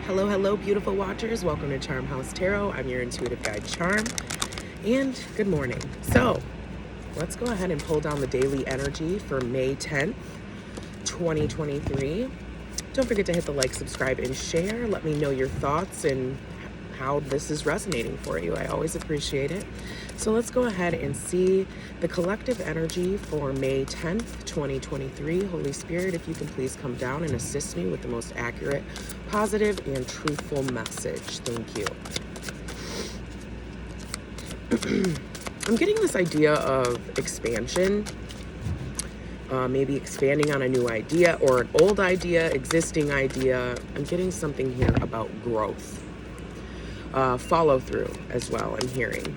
Hello, hello, beautiful watchers. Welcome to Charm House Tarot. I'm your intuitive guide, Charm, and good morning. So, let's go ahead and pull down the daily energy for May 10th, 2023. Don't forget to hit the like, subscribe, and share. Let me know your thoughts and how this is resonating for you. I always appreciate it. So let's go ahead and see the collective energy for May 10th, 2023. Holy Spirit, if you can please come down and assist me with the most accurate, positive, and truthful message. Thank you. I'm getting this idea of expansion, maybe expanding on a new idea or an old idea, existing idea. I'm getting something here about growth. Follow through as well, I'm hearing.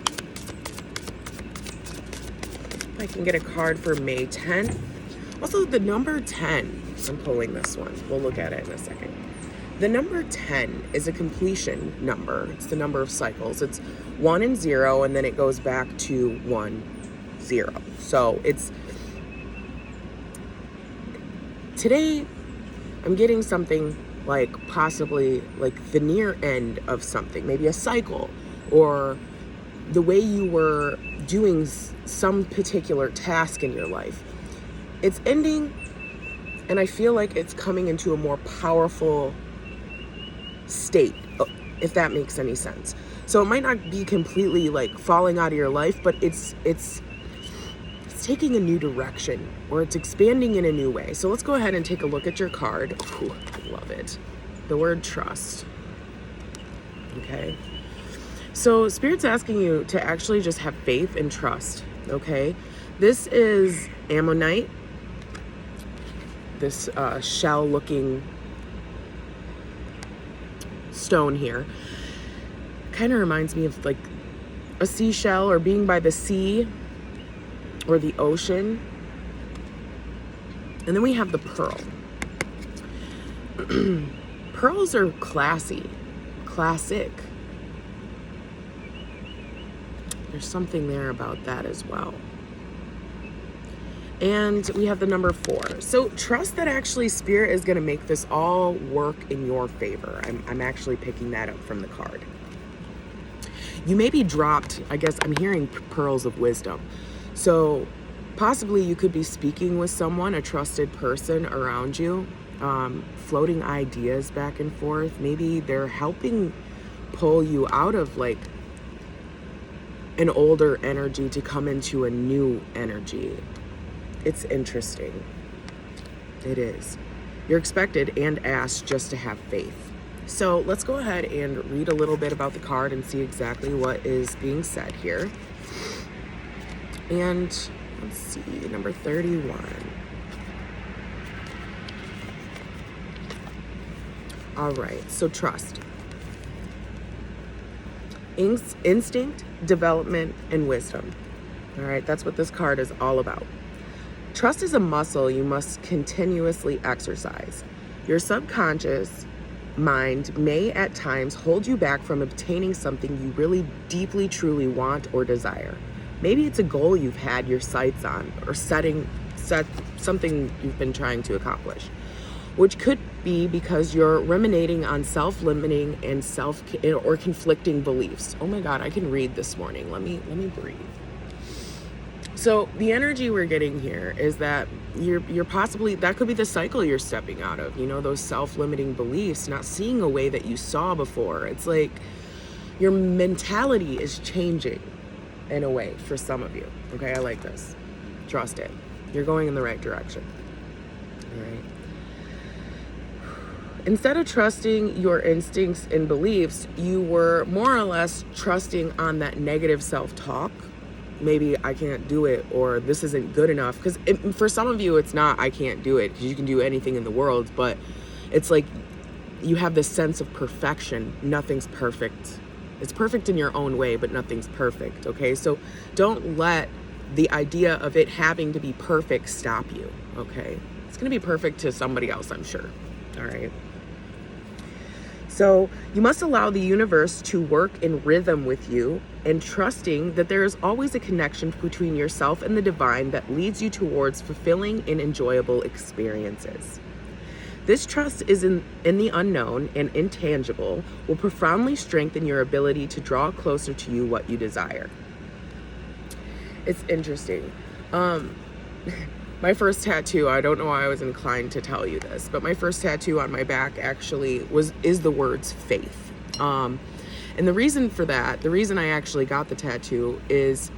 I can get a card for May 10th. Also, the number 10, I'm pulling this one. We'll look at it in a second. The number 10 is a completion number. It's the number of cycles. It's 1 and 0, and then it goes back to 1, 0. So it's, today, I'm getting something like possibly like the near end of something, maybe a cycle, or the way you were doing some particular task in your life. It's ending, and I feel like it's coming into a more powerful state, if that makes any sense. So it might not be completely like falling out of your life, but it's taking a new direction, or it's expanding in a new way. So let's go ahead and take a look at your card. Ooh, I love it. The word trust. Okay. So Spirit's asking you to actually just have faith and trust. Okay. This is ammonite. This shell-looking stone here. Kind of reminds me of like a seashell, or being by the sea or the ocean. And then we have the pearl. Pearls are classy, classic. There's something there about that as well. And we have the number 4. So trust that actually Spirit is going to make this all work in your favor. I'm actually picking that up from the card. You may be dropped, I guess I'm hearing pearls of wisdom. So possibly you could be speaking with someone, a trusted person around you, floating ideas back and forth. Maybe they're helping pull you out of like an older energy to come into a new energy. It's interesting. It is. You're expected and asked just to have faith. So let's go ahead and read a little bit about the card and see exactly what is being said here. And let's see, number 31. All right, so trust. Instinct, development, and wisdom. All right, that's what this card is all about. Trust is a muscle you must continuously exercise. Your subconscious mind may at times hold you back from obtaining something you really deeply, truly want or desire. Maybe it's a goal you've had your sights on, or set something you've been trying to accomplish, which could be because you're ruminating on self-limiting and or conflicting beliefs. Oh my God, I can read this morning. Let me breathe. So the energy we're getting here is that you're possibly, that could be the cycle you're stepping out of, you know, those self-limiting beliefs, not seeing a way that you saw before. It's like your mentality is changing in a way for some of you. Okay, I like this. Trust it. You're going in the right direction. All right. Instead of trusting your instincts and beliefs, you were more or less trusting on that negative self-talk. Maybe I can't do it, or this isn't good enough. Because for some of you, it's not I can't do it, because you can do anything in the world. But it's like you have this sense of perfection. Nothing's perfect. It's perfect in your own way, but nothing's perfect. Okay, so don't let the idea of it having to be perfect stop you. Okay, it's going to be perfect to somebody else, I'm sure. All right. So you must allow the universe to work in rhythm with you, and trusting that there is always a connection between yourself and the divine that leads you towards fulfilling and enjoyable experiences. This trust is in the unknown and intangible will profoundly strengthen your ability to draw closer to you what you desire. It's interesting. My first tattoo, I don't know why I was inclined to tell you this, but my first tattoo on my back actually is the words faith. And the reason for that, the reason I actually got the tattoo is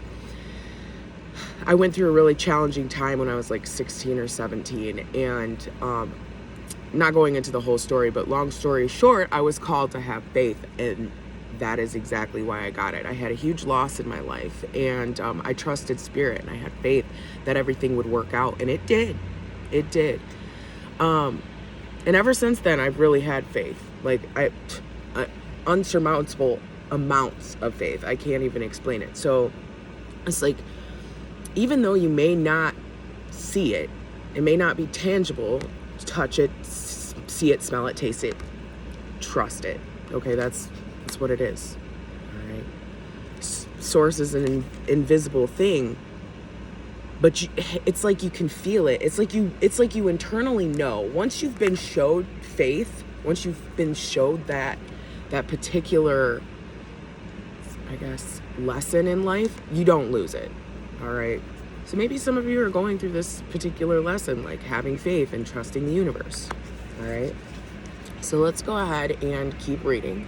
I went through a really challenging time when I was like 16 or 17, and not going into the whole story, but long story short, I was called to have faith, and that is exactly why I got it. I had a huge loss in my life, and I trusted spirit, and I had faith that everything would work out, and it did. It did. And ever since then, I've really had faith. Like, unsurmountable amounts of faith. I can't even explain it. So it's like, even though you may not see it, it may not be tangible, touch it, see it, smell it, taste it, trust it. Okay, that's what it is. All right. Source is an invisible thing, but it's like you can feel it. It's like you internally know. Once you've been showed faith, once you've been showed that particular, I guess, lesson in life, you don't lose it. All right. So maybe some of you are going through this particular lesson, like having faith and trusting the universe. All right. So let's go ahead and keep reading.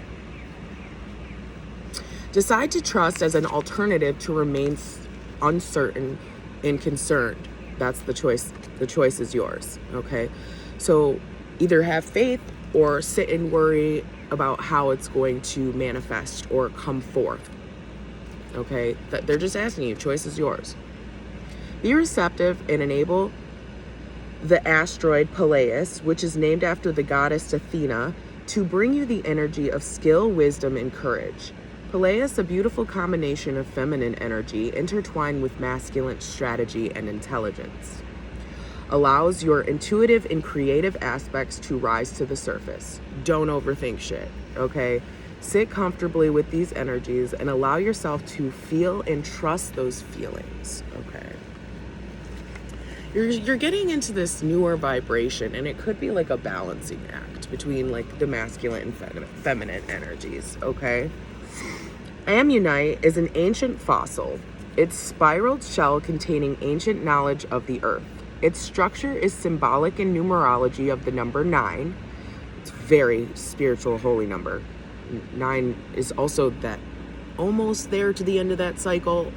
Decide to trust as an alternative to remain uncertain and concerned. That's the choice. The choice is yours. Okay. So either have faith or sit and worry about how it's going to manifest or come forth. Okay. They're just asking you. Choice is yours. Be receptive and enable the asteroid Peleus, which is named after the goddess Athena, to bring you the energy of skill, wisdom, and courage. Peleus, a beautiful combination of feminine energy intertwined with masculine strategy and intelligence, allows your intuitive and creative aspects to rise to the surface. Don't overthink shit, okay? Sit comfortably with these energies and allow yourself to feel and trust those feelings, okay? You're getting into this newer vibration, and it could be like a balancing act between like the masculine and feminine energies, okay? Ammonite is an ancient fossil. Its spiraled shell containing ancient knowledge of the earth. Its structure is symbolic in numerology of the number 9. It's a very spiritual, holy number. 9 is also that almost there to the end of that cycle,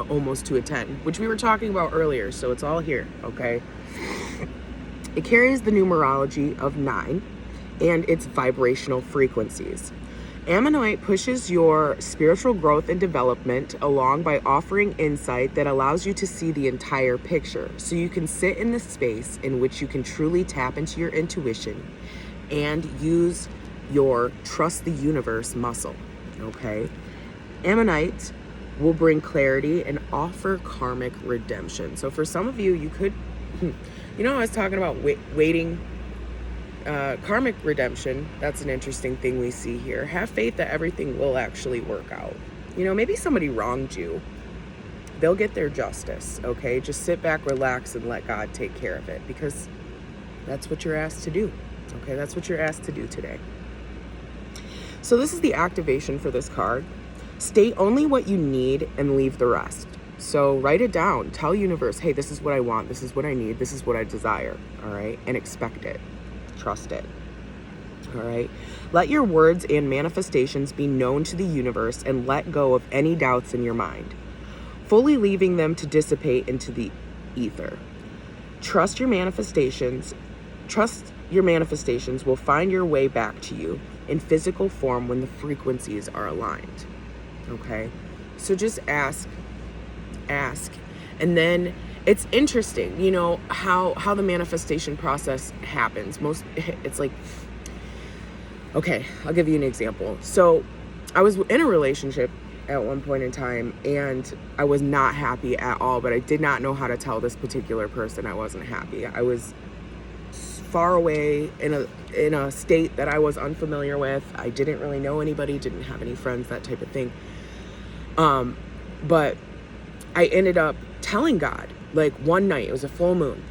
almost to a 10, which we were talking about earlier, so it's all here, okay? It carries the numerology of 9 and its vibrational frequencies. Ammonite pushes your spiritual growth and development along by offering insight that allows you to see the entire picture, so you can sit in the space in which you can truly tap into your intuition and use your trust the universe muscle, okay? Ammonite will bring clarity and offer karmic redemption. So for some of you, you could, I was talking about waiting, karmic redemption. That's an interesting thing we see here. Have faith that everything will actually work out. Maybe somebody wronged you. They'll get their justice, okay? Just sit back, relax, and let God take care of it, because that's what you're asked to do, okay? That's what you're asked to do today. So this is the activation for this card. State only what you need and leave the rest. So write it down. Tell universe, hey, this is what I want. This is what I need. This is what I desire. All right. And expect it. Trust it. All right. Let your words and manifestations be known to the universe and let go of any doubts in your mind, fully leaving them to dissipate into the ether. Trust your manifestations will find your way back to you in physical form when the frequencies are aligned. Okay, so just ask, and then it's interesting, how the manifestation process happens. It's like, okay, I'll give you an example. So I was in a relationship at one point in time, and I was not happy at all, but I did not know how to tell this particular person I wasn't happy. I was far away in a state that I was unfamiliar with. I didn't really know anybody, didn't have any friends, that type of thing. But I ended up telling God, like one night, it was a full moon,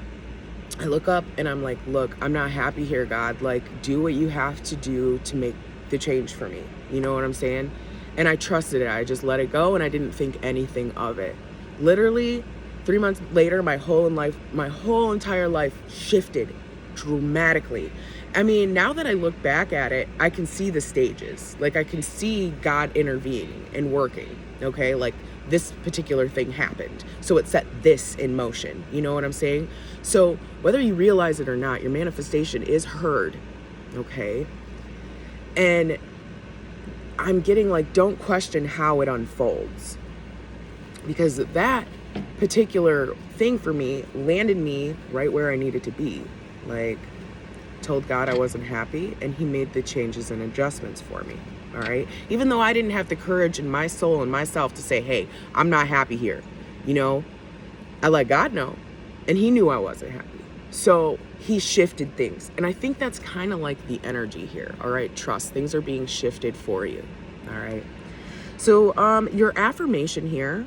I look up and I'm like, look, I'm not happy here, God. Like, do what you have to do to make the change for me. You know what I'm saying? And I trusted it. I just let it go and I didn't think anything of it. Literally 3 months later, my whole entire life shifted dramatically. I mean, now that I look back at it, I can see the stages. Like, I can see God intervening and working. Okay, like, this particular thing happened, so it set this in motion. You know what I'm saying? So whether you realize it or not, your manifestation is heard. Okay, and I'm getting like, don't question how it unfolds, because that particular thing for me landed me right where I needed to be. Like, told God I wasn't happy, and he made the changes and adjustments for me. All right. Even though I didn't have the courage in my soul and myself to say, hey, I'm not happy here. You know, I let God know, and he knew I wasn't happy. So he shifted things. And I think that's kind of like the energy here. All right. Trust. Things are being shifted for you. All right. So your affirmation here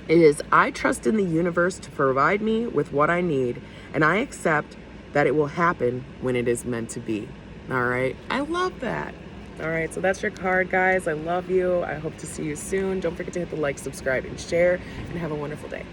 is, I trust in the universe to provide me with what I need, and I accept that it will happen when it is meant to be. All right. I love that. All right. So that's your card, guys. I love you. I hope to see you soon. Don't forget to hit the like, subscribe, and share, and have a wonderful day.